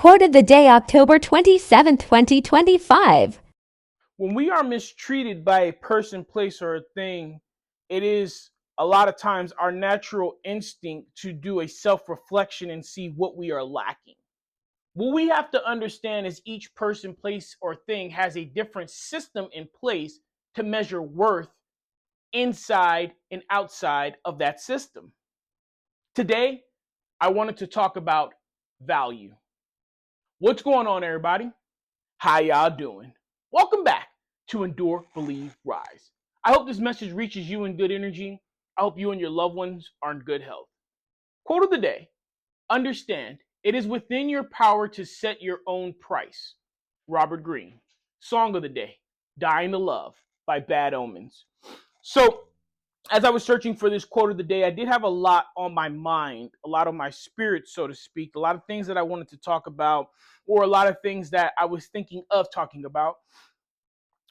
Quote of the day, October 27th, 2025. When we are mistreated by a person, place, or a thing, it is a lot of times our natural instinct to do a self reflection and see what we are lacking. What we have to understand is each person, place, or thing has a different system in place to measure worth inside and outside of that system. Today, I wanted to talk about value. What's going on, everybody? How y'all doing? Welcome back to Endure, Believe, Rise. I hope this message reaches you in good energy. I hope you and your loved ones are in good health. Quote of the day: understand, it is within your power to set your own price. Robert Greene. Song of the day: Dying to Love by Bad Omens. So, as I was searching for this quote of the day, I did have a lot on my mind, a lot on my spirit, so to speak, a lot of things that I wanted to talk about, or a lot of things that I was thinking of talking about.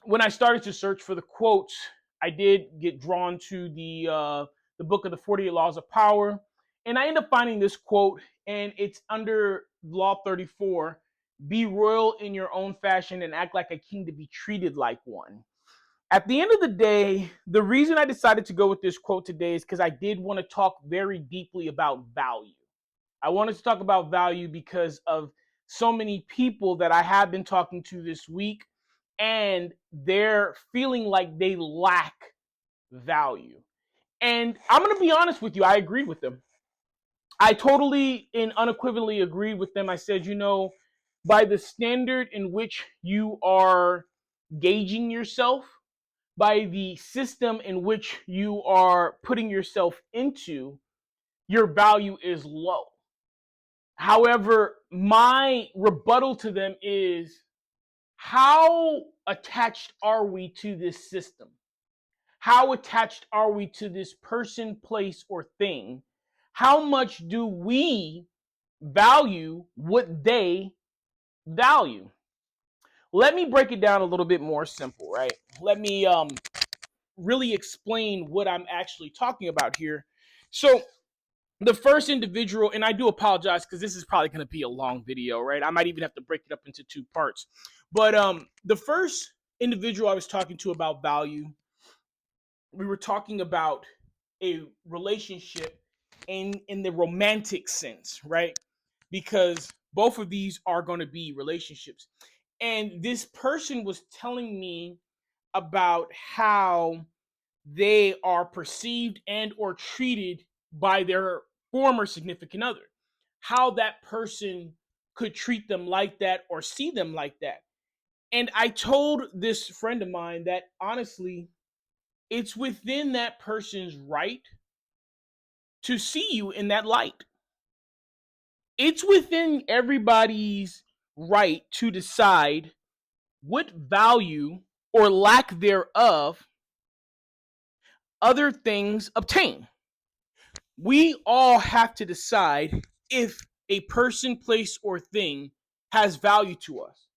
When I started to search for the quotes, I did get drawn to the book of the 48 Laws of Power, and I ended up finding this quote, and it's under Law 34: "Be royal in your own fashion and act like a king to be treated like one." At the end of the day, the reason I decided to go with this quote today is because I did want to talk very deeply about value. I wanted to talk about value because of so many people that I have been talking to this week, and they're feeling like they lack value. And I'm going to be honest with you, I agreed with them. I totally and unequivocally agreed with them. I said, by the standard in which you are gauging yourself, by the system in which you are putting yourself into, your value is low. However, my rebuttal to them is, how attached are we to this system? How attached are we to this person, place, or thing? How much do we value what they value? Let me break it down a little bit more simple, right? Let me really explain what I'm actually talking about here. So, the first individual, and I do apologize because this is probably going to be a long video, right? I might even have to break it up into two parts. But the first individual I was talking to about value, we were talking about a relationship in the romantic sense, right? Because both of these are going to be relationships. And this person was telling me about how they are perceived and or treated by their former significant other, how that person could treat them like that or see them like that. And I told this friend of mine that honestly, it's within that person's right to see you in that light. It's within everybody's right to decide what value or lack thereof other things obtain. We all have to decide if a person, place, or thing has value to us.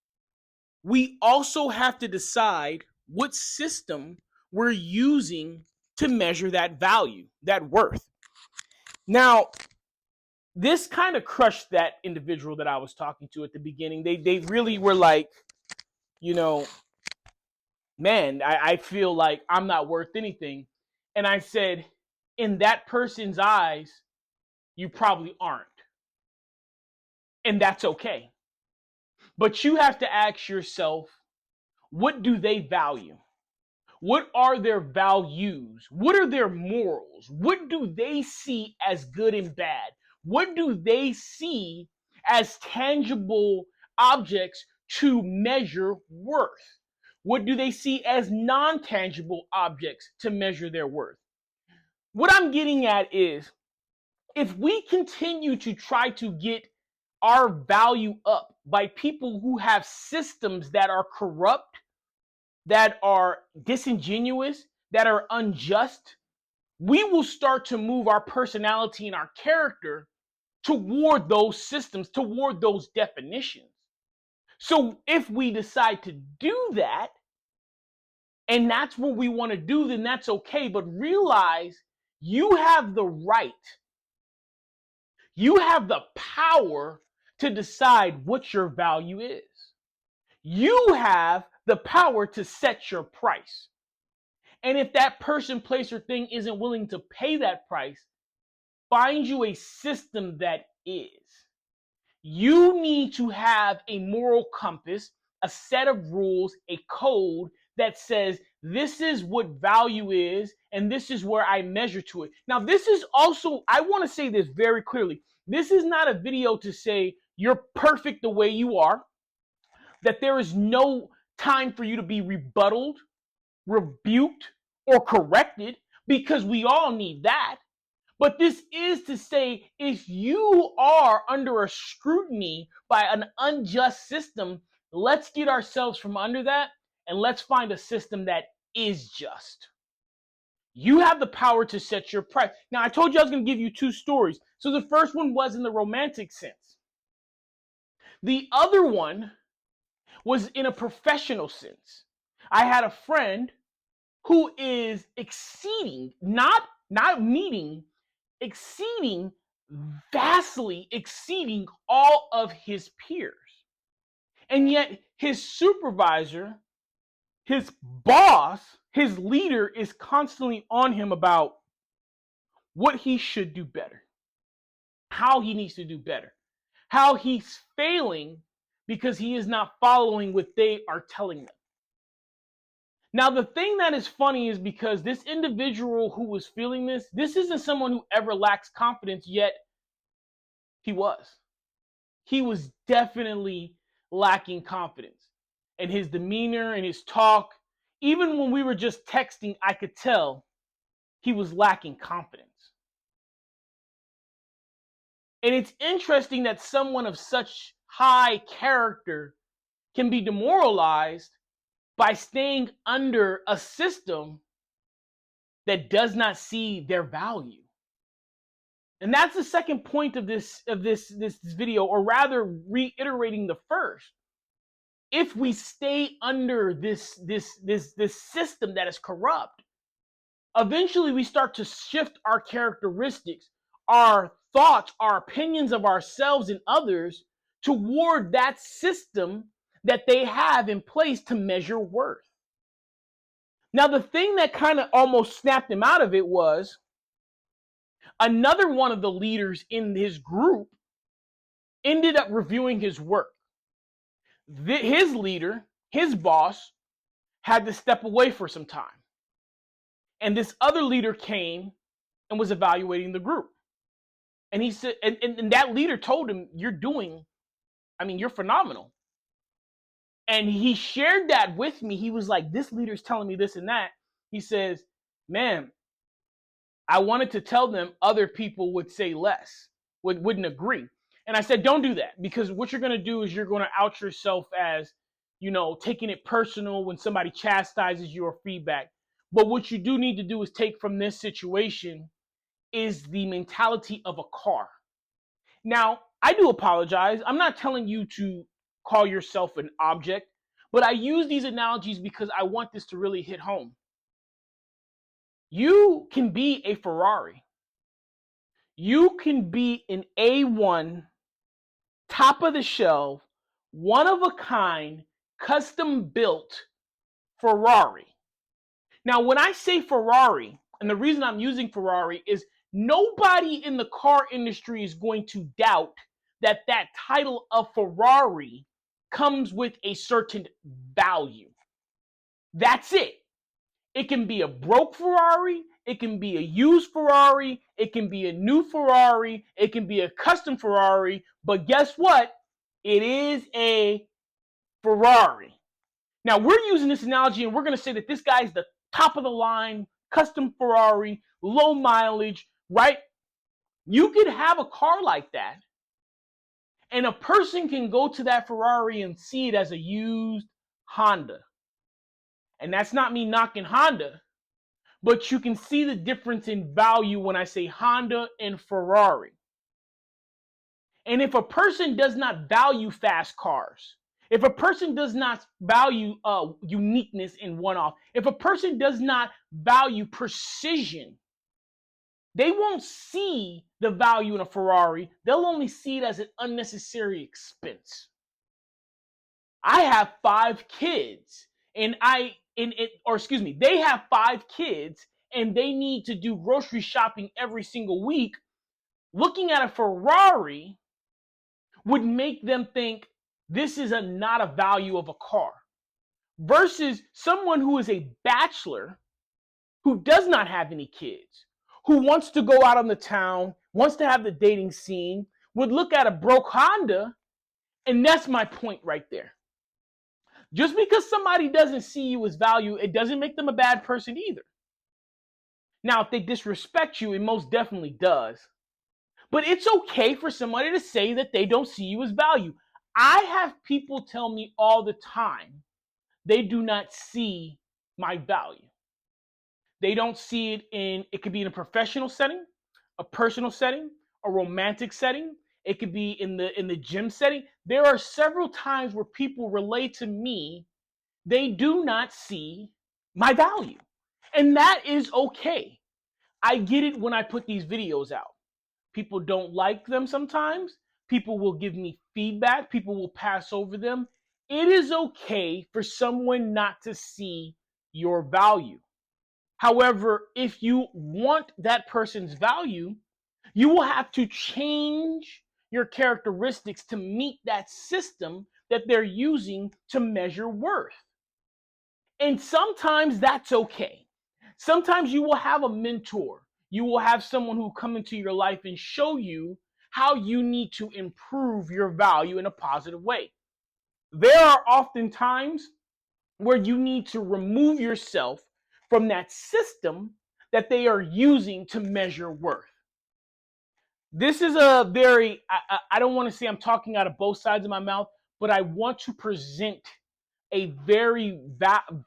We also have to decide what system we're using to measure that value, that worth. Now, this kind of crushed that individual that I was talking to at the beginning. They really were like, you know, man, I feel like I'm not worth anything. And I said, in that person's eyes, you probably aren't. And that's okay. But you have to ask yourself, what do they value? What are their values? What are their morals? What do they see as good and bad? What do they see as tangible objects to measure worth? What do they see as non tangible objects to measure their worth? What I'm getting at is, if we continue to try to get our value up by people who have systems that are corrupt, that are disingenuous, that are unjust, we will start to move our personality and our character toward those systems, toward those definitions. So if we decide to do that, and that's what we want to do, then that's okay. But realize you have the right, you have the power to decide what your value is. You have the power to set your price. And if that person, place, or thing isn't willing to pay that price, find you a system that is. You need to have a moral compass, a set of rules, a code that says this is what value is and this is where I measure to it. Now, this is also, I want to say this very clearly. This is not a video to say you're perfect the way you are, that there is no time for you to be rebutted, rebuked, or corrected, because we all need that. But this is to say, if you are under a scrutiny by an unjust system, let's get ourselves from under that and let's find a system that is just. You have the power to set your price. Now, I told you I was going to give you two stories. So the first one was in the romantic sense. The other one was in a professional sense. I had a friend who is exceeding, not meeting, exceeding, vastly exceeding all of his peers. And yet his supervisor, his boss, his leader is constantly on him about what he should do better, how he needs to do better, how he's failing because he is not following what they are telling them. Now, the thing that is funny is because this individual who was feeling this isn't someone who ever lacks confidence, yet he was. He was definitely lacking confidence. And his demeanor and his talk, even when we were just texting, I could tell he was lacking confidence. And it's interesting that someone of such high character can be demoralized by staying under a system that does not see their value. And that's the second point of this video, or rather reiterating the first. If we stay under this system that is corrupt, eventually we start to shift our characteristics, our thoughts, our opinions of ourselves and others toward that system that they have in place to measure worth. Now, the thing that kind of almost snapped him out of it was another one of the leaders in his group ended up reviewing his work. His leader, his boss, had to step away for some time. And this other leader came and was evaluating the group. And he said, and that leader told him, you're phenomenal. And he shared that with me. He was like, this leader's telling me this and that. He says, man, I wanted to tell them other people would say less, wouldn't agree. And I said, don't do that, because what you're going to do is you're going to out yourself as, taking it personal when somebody chastises your feedback. But what you do need to do is take from this situation is the mentality of a car. Now, I do apologize. I'm not telling you to call yourself an object, but I use these analogies because I want this to really hit home. You can be a Ferrari. You can be an A1, top of the shelf, one of a kind, custom built Ferrari. Now, when I say Ferrari, and the reason I'm using Ferrari is nobody in the car industry is going to doubt that title of Ferrari comes with a certain value. That's it. It can be a broke Ferrari, it can be a used Ferrari, it can be a new Ferrari, it can be a custom Ferrari, but guess what? It is a Ferrari. Now, we're using this analogy and we're going to say that this guy is the top of the line, custom Ferrari, low mileage, right? You could have a car like that, and a person can go to that Ferrari and see it as a used Honda. And that's not me knocking Honda, but you can see the difference in value when I say Honda and Ferrari. And if a person does not value fast cars, if a person does not value uniqueness in one-off, if a person does not value precision, They won't see the value in a Ferrari. They'll only see it as an unnecessary expense. I have 5 kids and they have 5 kids and they need to do grocery shopping every single week. Looking at a Ferrari would make them think this is not a value of a car, versus someone who is a bachelor who does not have any kids, who wants to go out on the town, wants to have the dating scene, would look at a broke Honda. And that's my point right there. Just because somebody doesn't see you as value, it doesn't make them a bad person either. Now, if they disrespect you, it most definitely does. But it's okay for somebody to say that they don't see you as value. I have people tell me all the time they do not see my value. They don't see it could be in a professional setting, a personal setting, a romantic setting. It could be in the gym setting. There are several times where people relate to me, they do not see my value. And that is okay. I get it when I put these videos out. People don't like them sometimes. People will give me feedback. People will pass over them. It is okay for someone not to see your value. However, if you want that person's value, you will have to change your characteristics to meet that system that they're using to measure worth. And sometimes that's okay. Sometimes you will have a mentor. You will have someone who come into your life and show you how you need to improve your value in a positive way. There are often times where you need to remove yourself from that system that they are using to measure worth. This is a very, I don't want to say I'm talking out of both sides of my mouth, but I want to present a very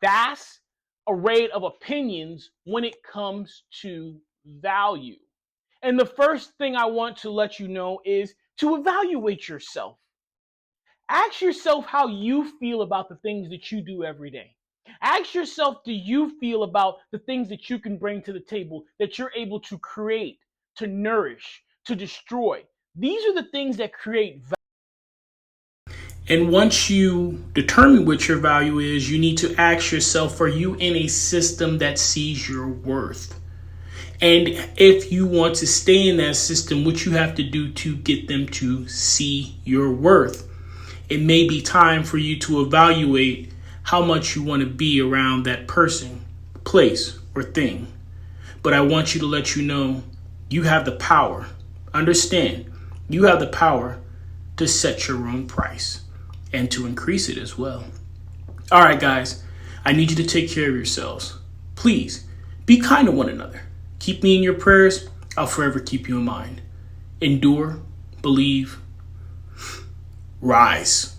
vast array of opinions when it comes to value. And the first thing I want to let you know is to evaluate yourself. Ask yourself how you feel about the things that you do every day. Ask yourself, do you feel about the things that you can bring to the table, that you're able to create, to nourish, to destroy? These are the things that create value. And once you determine what your value is, you need to ask yourself, are you in a system that sees your worth? And if you want to stay in that system, what you have to do to get them to see your worth. It may be time for you to evaluate how much you want to be around that person, place, or thing. But I want you to let you know you have the power. Understand, you have the power to set your own price and to increase it as well. All right, guys, I need you to take care of yourselves. Please be kind to one another. Keep me in your prayers. I'll forever keep you in mind. Endure, believe, rise.